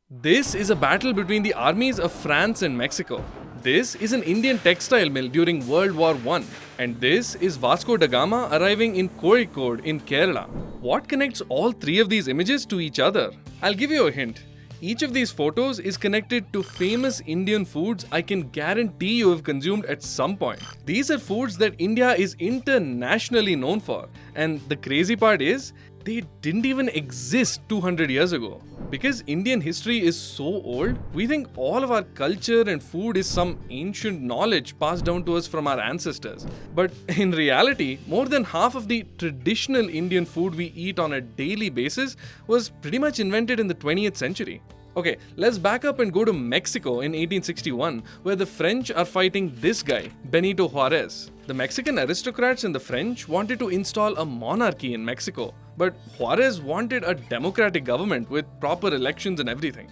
This is a battle between the armies of France and Mexico. This is an Indian textile mill during World War I. And this is Vasco da Gama arriving in Kozhikode in Kerala. What connects all three of these images to each other? I'll give you a hint. Each of these photos is connected to famous Indian foods I can guarantee you have consumed at some point. These are foods that India is internationally known for. And the crazy part is, they didn't even exist 200 years ago. Because Indian history is so old, we think all of our culture and food is some ancient knowledge passed down to us from our ancestors. But in reality, more than half of the traditional Indian food we eat on a daily basis was pretty much invented in the 20th century. Okay, let's back up and go to Mexico in 1861, where the French are fighting this guy, Benito Juarez. The Mexican aristocrats and the French wanted to install a monarchy in Mexico, but Juarez wanted a democratic government with proper elections and everything.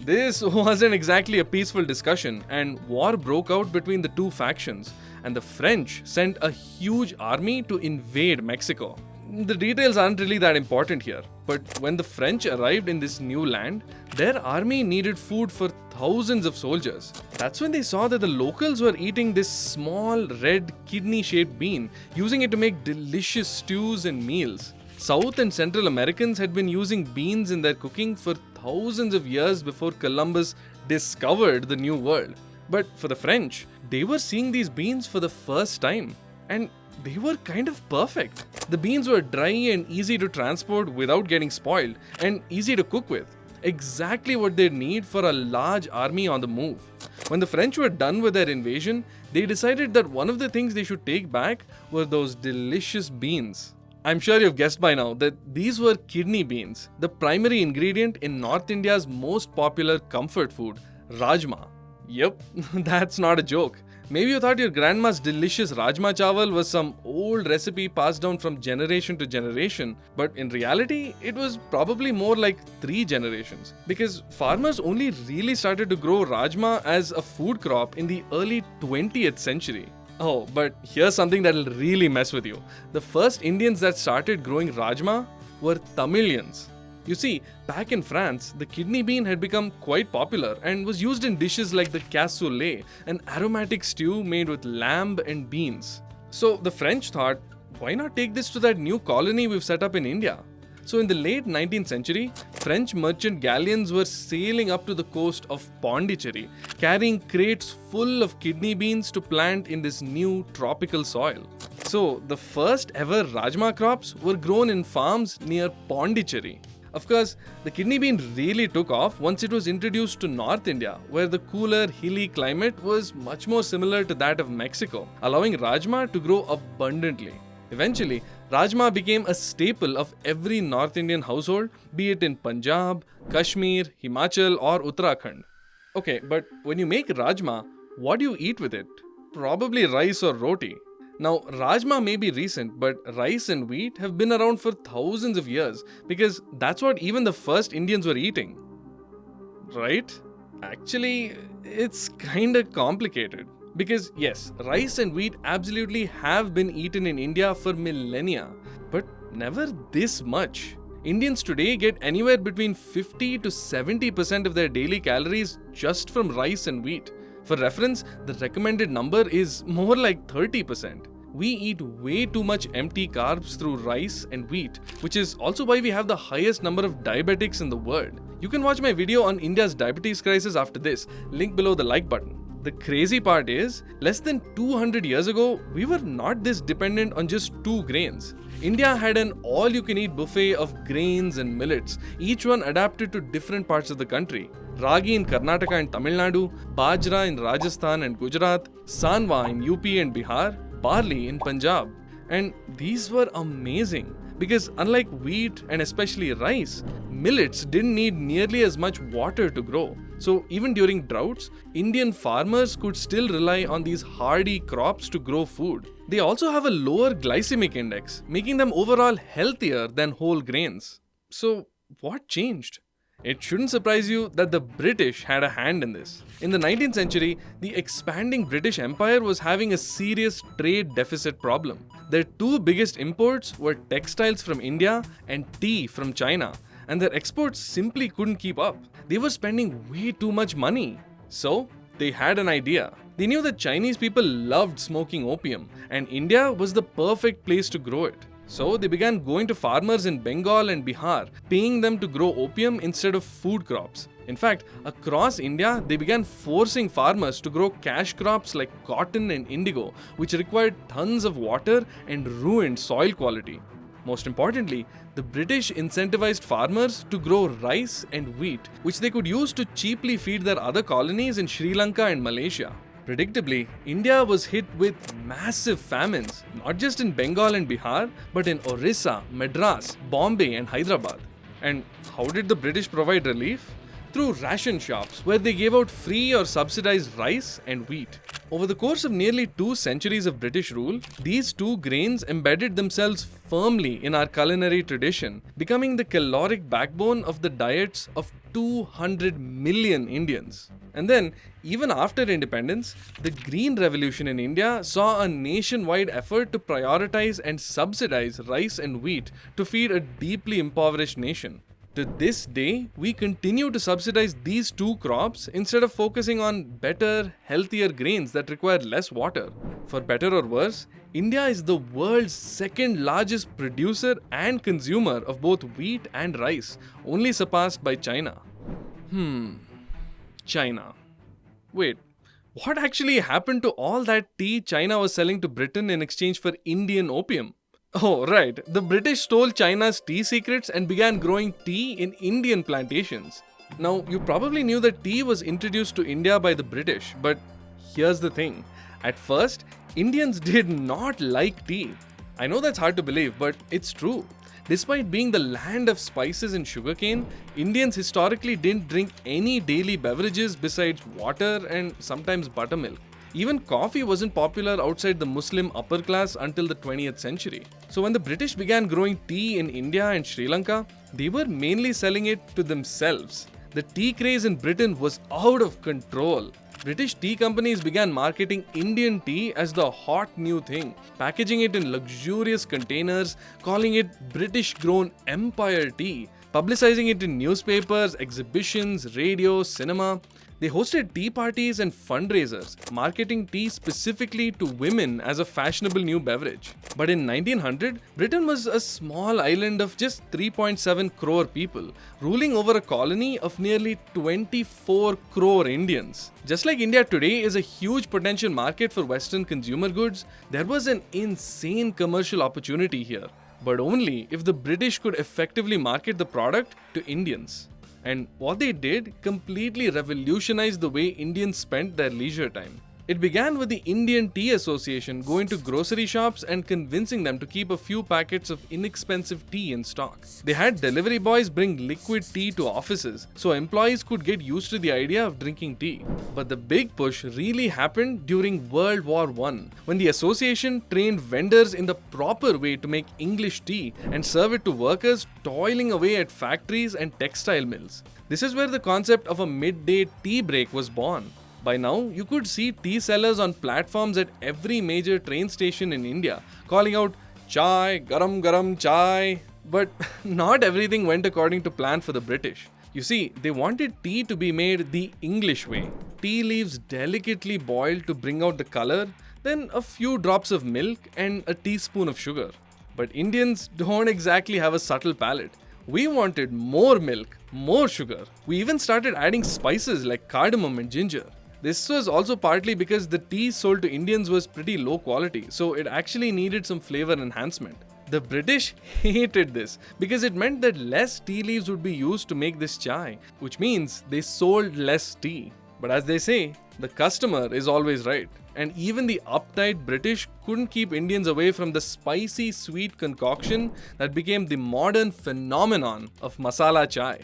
This wasn't exactly a peaceful discussion, and war broke out between the two factions, and the French sent a huge army to invade Mexico. The details aren't really that important here, but when the French arrived in this new land, their army needed food for thousands of soldiers. That's when they saw that the locals were eating this small red kidney-shaped bean, using it to make delicious stews and meals. South and Central Americans had been using beans in their cooking for thousands of years before Columbus discovered the New World. But for the French, they were seeing these beans for the first time. And they were kind of perfect. The beans were dry and easy to transport without getting spoiled, and easy to cook with. Exactly what they'd need for a large army on the move. When the French were done with their invasion, they decided that one of the things they should take back were those delicious beans. I'm sure you've guessed by now that these were kidney beans, the primary ingredient in North India's most popular comfort food, rajma. Yep, that's not a joke. Maybe you thought your grandma's delicious rajma chawal was some old recipe passed down from generation to generation, but in reality, it was probably more like 3 generations. Because farmers only really started to grow rajma as a food crop in the early 20th century. Oh, but here's something that'll really mess with you. The first Indians that started growing rajma were Tamilians. You see, back in France, the kidney bean had become quite popular and was used in dishes like the cassoulet, an aromatic stew made with lamb and beans. So the French thought, why not take this to that new colony we've set up in India? So in the late 19th century, French merchant galleons were sailing up to the coast of Pondicherry, carrying crates full of kidney beans to plant in this new tropical soil. So the first ever rajma crops were grown in farms near Pondicherry. Of course, the kidney bean really took off once it was introduced to North India, where the cooler, hilly climate was much more similar to that of Mexico, allowing rajma to grow abundantly. Eventually, rajma became a staple of every North Indian household, be it in Punjab, Kashmir, Himachal, or Uttarakhand. Okay, but when you make rajma, what do you eat with it? Probably rice or roti. Now, rajma may be recent, but rice and wheat have been around for thousands of years because that's what even the first Indians were eating. Right? Actually, it's kinda complicated. Because yes, rice and wheat absolutely have been eaten in India for millennia, but never this much. Indians today get anywhere between 50 to 70% of their daily calories just from rice and wheat. For reference, the recommended number is more like 30%. We eat way too much empty carbs through rice and wheat, which is also why we have the highest number of diabetics in the world. You can watch my video on India's diabetes crisis after this, link below the like button. The crazy part is, less than 200 years ago, we were not this dependent on just 2 grains. India had an all-you-can-eat buffet of grains and millets, each one adapted to different parts of the country. Ragi in Karnataka and Tamil Nadu, Bajra in Rajasthan and Gujarat, Sanwa in UP and Bihar, barley in Punjab. And these were amazing because unlike wheat and especially rice, millets didn't need nearly as much water to grow. So even during droughts, Indian farmers could still rely on these hardy crops to grow food. They also have a lower glycemic index, making them overall healthier than whole grains. So what changed? It shouldn't surprise you that the British had a hand in this. In the 19th century, the expanding British Empire was having a serious trade deficit problem. Their 2 biggest imports were textiles from India and tea from China. and their exports simply couldn't keep up. They were spending way too much money. So, they had an idea. They knew that Chinese people loved smoking opium, and India was the perfect place to grow it. So, they began going to farmers in Bengal and Bihar, paying them to grow opium instead of food crops. In fact, across India, they began forcing farmers to grow cash crops like cotton and indigo, which required tons of water and ruined soil quality. Most importantly, the British incentivized farmers to grow rice and wheat, which they could use to cheaply feed their other colonies in Sri Lanka and Malaysia. Predictably, India was hit with massive famines, not just in Bengal and Bihar, but in Orissa, Madras, Bombay, and Hyderabad. And how did the British provide relief? Through ration shops, where they gave out free or subsidized rice and wheat. Over the course of nearly 2 centuries of British rule, these two grains embedded themselves firmly in our culinary tradition, becoming the caloric backbone of the diets of 200 million Indians. And then, even after independence, the Green Revolution in India saw a nationwide effort to prioritize and subsidize rice and wheat to feed a deeply impoverished nation. To this day, we continue to subsidize these two crops instead of focusing on better, healthier grains that require less water. For better or worse, India is the world's second largest producer and consumer of both wheat and rice, only surpassed by China. China. Wait, what actually happened to all that tea China was selling to Britain in exchange for Indian opium? Oh, right. The British stole China's tea secrets and began growing tea in Indian plantations. Now, you probably knew that tea was introduced to India by the British, but here's the thing. At first, Indians did not like tea. I know that's hard to believe, but it's true. Despite being the land of spices and sugarcane, Indians historically didn't drink any daily beverages besides water and sometimes buttermilk. Even coffee wasn't popular outside the Muslim upper class until the 20th century. So when the British began growing tea in India and Sri Lanka, they were mainly selling it to themselves. The tea craze in Britain was out of control. British tea companies began marketing Indian tea as the hot new thing, packaging it in luxurious containers, calling it British-grown Empire tea, publicizing it in newspapers, exhibitions, radio, cinema. They hosted tea parties and fundraisers, marketing tea specifically to women as a fashionable new beverage. But in 1900, Britain was a small island of just 3.7 crore people, ruling over a colony of nearly 24 crore Indians. Just like India today is a huge potential market for Western consumer goods, there was an insane commercial opportunity here, but only if the British could effectively market the product to Indians. And what they did completely revolutionized the way Indians spent their leisure time. It began with the Indian Tea Association going to grocery shops and convincing them to keep a few packets of inexpensive tea in stock. They had delivery boys bring liquid tea to offices so employees could get used to the idea of drinking tea. But the big push really happened during World War I, when the association trained vendors in the proper way to make English tea and serve it to workers toiling away at factories and textile mills. This is where the concept of a midday tea break was born. By now, you could see tea sellers on platforms at every major train station in India, calling out, "Chai, garam garam chai." But not everything went according to plan for the British. You see, they wanted tea to be made the English way. Tea leaves delicately boiled to bring out the color, then a few drops of milk and a teaspoon of sugar. But Indians don't exactly have a subtle palate. We wanted more milk, more sugar. We even started adding spices like cardamom and ginger. This was also partly because the tea sold to Indians was pretty low quality, so it actually needed some flavor enhancement. The British hated this because it meant that less tea leaves would be used to make this chai, which means they sold less tea. But as they say, the customer is always right. And even the uptight British couldn't keep Indians away from the spicy sweet concoction that became the modern phenomenon of masala chai.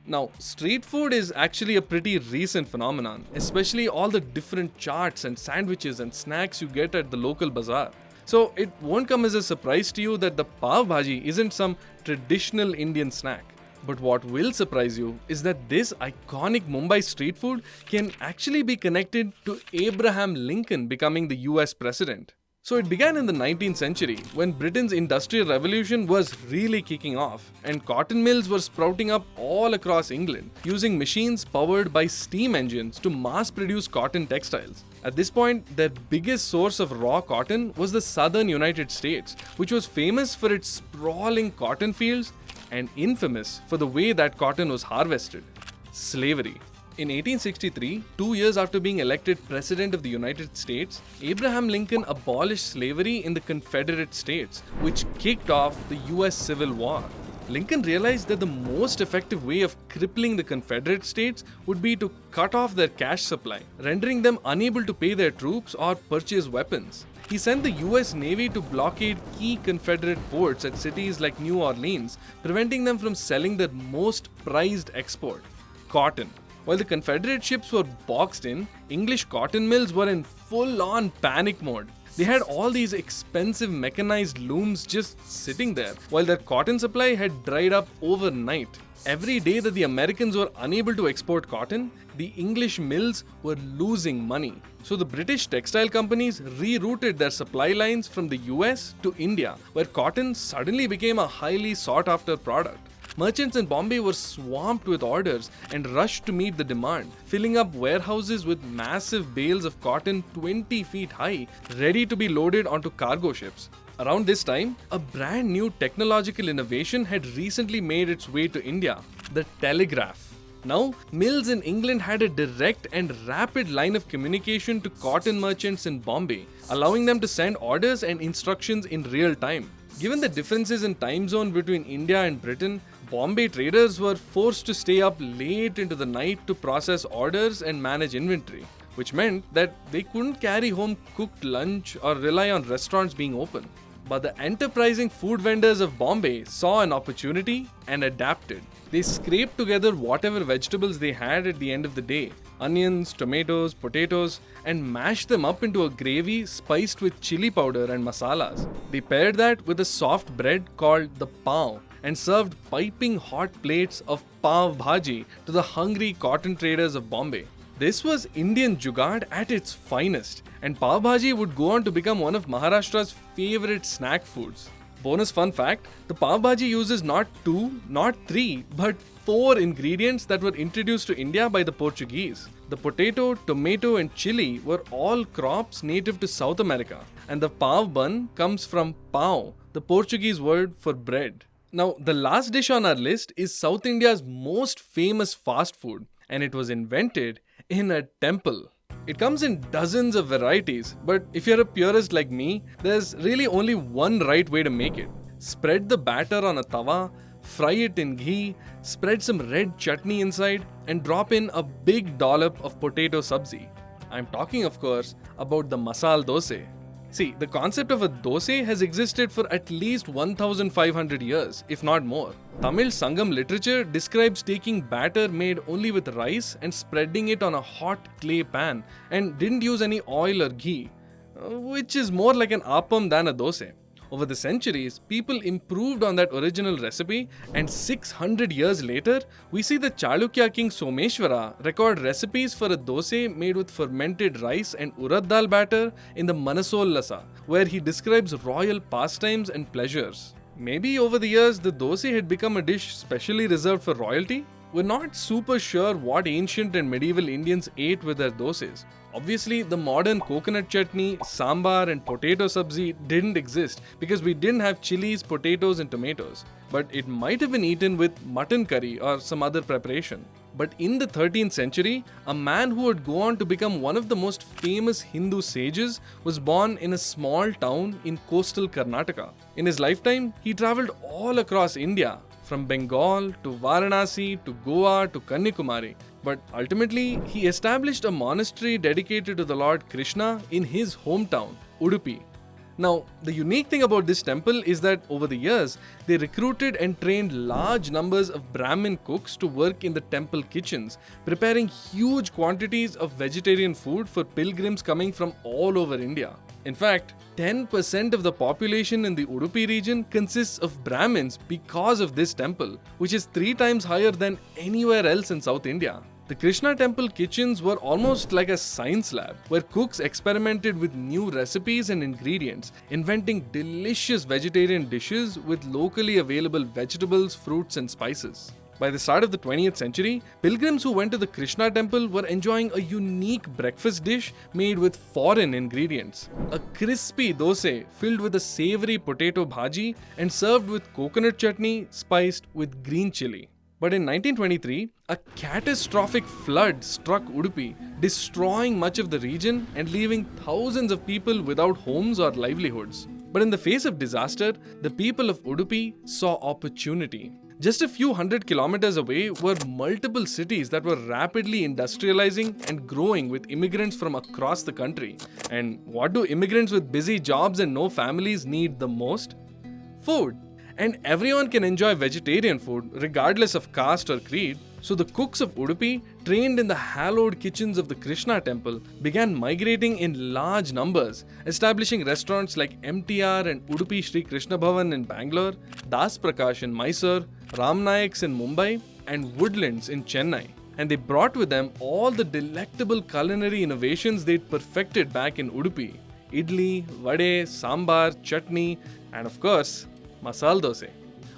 Now, street food is actually a pretty recent phenomenon, especially all the different chaats and sandwiches and snacks you get at the local bazaar. So it won't come as a surprise to you that the pav bhaji isn't some traditional Indian snack. But what will surprise you is that this iconic Mumbai street food can actually be connected to Abraham Lincoln becoming the US president. So it began in the 19th century when Britain's Industrial Revolution was really kicking off and cotton mills were sprouting up all across England using machines powered by steam engines to mass produce cotton textiles. At this point, their biggest source of raw cotton was the southern United States, which was famous for its sprawling cotton fields and infamous for the way that cotton was harvested. Slavery. In 1863, 2 years after being elected President of the United States, Abraham Lincoln abolished slavery in the Confederate States, which kicked off the US Civil War. Lincoln realized that the most effective way of crippling the Confederate States would be to cut off their cash supply, rendering them unable to pay their troops or purchase weapons. He sent the US Navy to blockade key Confederate ports at cities like New Orleans, preventing them from selling their most prized export, cotton. While the Confederate ships were boxed in, English cotton mills were in full-on panic mode. They had all these expensive mechanized looms just sitting there, while their cotton supply had dried up overnight. Every day that the Americans were unable to export cotton, the English mills were losing money. So the British textile companies rerouted their supply lines from the US to India, where cotton suddenly became a highly sought-after product. Merchants in Bombay were swamped with orders and rushed to meet the demand, filling up warehouses with massive bales of cotton 20 feet high, ready to be loaded onto cargo ships. Around this time, a brand new technological innovation had recently made its way to India, the telegraph. Now, mills in England had a direct and rapid line of communication to cotton merchants in Bombay, allowing them to send orders and instructions in real time. Given the differences in time zone between India and Britain, Bombay traders were forced to stay up late into the night to process orders and manage inventory, which meant that they couldn't carry home cooked lunch or rely on restaurants being open. But the enterprising food vendors of Bombay saw an opportunity and adapted. They scraped together whatever vegetables they had at the end of the day, onions, tomatoes, potatoes, and mashed them up into a gravy spiced with chili powder and masalas. They paired that with a soft bread called the pav and served piping hot plates of pav bhaji to the hungry cotton traders of Bombay. This was Indian jugaad at its finest, and pav bhaji would go on to become one of Maharashtra's favorite snack foods. Bonus fun fact, the pav bhaji uses not 2, not 3, but 4 ingredients that were introduced to India by the Portuguese. The potato, tomato and chili were all crops native to South America, and the pav bun comes from pão, the Portuguese word for bread. Now, the last dish on our list is South India's most famous fast food, and it was invented in a temple. It comes in dozens of varieties, but if you're a purist like me, there's really only one right way to make it. Spread the batter on a tawa, fry it in ghee, spread some red chutney inside, and drop in a big dollop of potato sabzi. I'm talking, of course, about the masala dosa. See, the concept of a dosa has existed for at least 1500 years, if not more. Tamil Sangam literature describes taking batter made only with rice and spreading it on a hot clay pan and didn't use any oil or ghee, which is more like an appam than a dosa. Over the centuries, people improved on that original recipe, and 600 years later, we see the Chalukya king Someshwara record recipes for a dosa made with fermented rice and urad dal batter in the Manasollasa, where he describes royal pastimes and pleasures. Maybe over the years, the dosa had become a dish specially reserved for royalty? We're not super sure what ancient and medieval Indians ate with their dosas. Obviously, the modern coconut chutney, sambar and potato sabzi didn't exist because we didn't have chilies, potatoes and tomatoes. But it might have been eaten with mutton curry or some other preparation. But in the 13th century, a man who would go on to become one of the most famous Hindu sages was born in a small town in coastal Karnataka. In his lifetime, he travelled all across India, from Bengal to Varanasi to Goa to Kanyakumari. But ultimately, he established a monastery dedicated to the Lord Krishna in his hometown, Udupi. Now, the unique thing about this temple is that over the years, they recruited and trained large numbers of Brahmin cooks to work in the temple kitchens, preparing huge quantities of vegetarian food for pilgrims coming from all over India. In fact, 10% of the population in the Udupi region consists of Brahmins because of this temple, which is 3 times higher than anywhere else in South India. The Krishna temple kitchens were almost like a science lab where cooks experimented with new recipes and ingredients, inventing delicious vegetarian dishes with locally available vegetables, fruits, and spices. By the start of the 20th century, pilgrims who went to the Krishna temple were enjoying a unique breakfast dish made with foreign ingredients. A crispy dosa filled with a savory potato bhaji and served with coconut chutney spiced with green chili. But in 1923, a catastrophic flood struck Udupi, destroying much of the region and leaving thousands of people without homes or livelihoods. But in the face of disaster, the people of Udupi saw opportunity. Just a few hundred kilometers away were multiple cities that were rapidly industrializing and growing with immigrants from across the country. And what do immigrants with busy jobs and no families need the most? Food. And everyone can enjoy vegetarian food regardless of caste or creed. So the cooks of Udupi, trained in the hallowed kitchens of the Krishna temple, began migrating in large numbers, establishing restaurants like MTR and Udupi Sri Krishna Bhavan in Bangalore, Das Prakash in Mysore, Ramnayak's in Mumbai, and Woodlands in Chennai. And they brought with them all the delectable culinary innovations they'd perfected back in Udupi: idli, vade, sambar, chutney, and of course, masala dosa.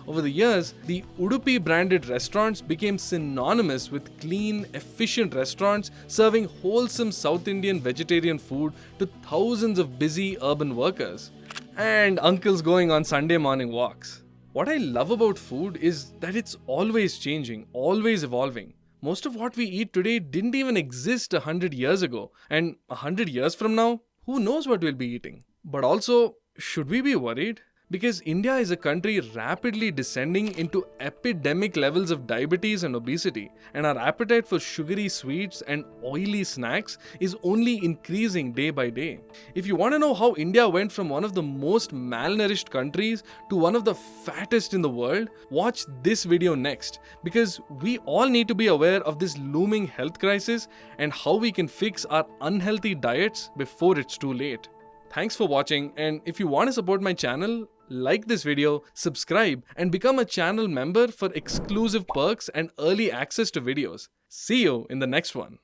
Over the years, the Udupi branded restaurants became synonymous with clean, efficient restaurants serving wholesome South Indian vegetarian food to thousands of busy urban workers and uncles going on Sunday morning walks. What I love about food is that it's always changing, always evolving. Most of what we eat today didn't even exist 100 years ago, and 100 years from now, who knows what we'll be eating? But also, should we be worried? Because India is a country rapidly descending into epidemic levels of diabetes and obesity, and our appetite for sugary sweets and oily snacks is only increasing day by day. If you want to know how India went from one of the most malnourished countries to one of the fattest in the world, watch this video next, because we all need to be aware of this looming health crisis and how we can fix our unhealthy diets before it's too late. Thanks for watching, and if you want to support my channel, like this video, subscribe, and become a channel member for exclusive perks and early access to videos. See you in the next one.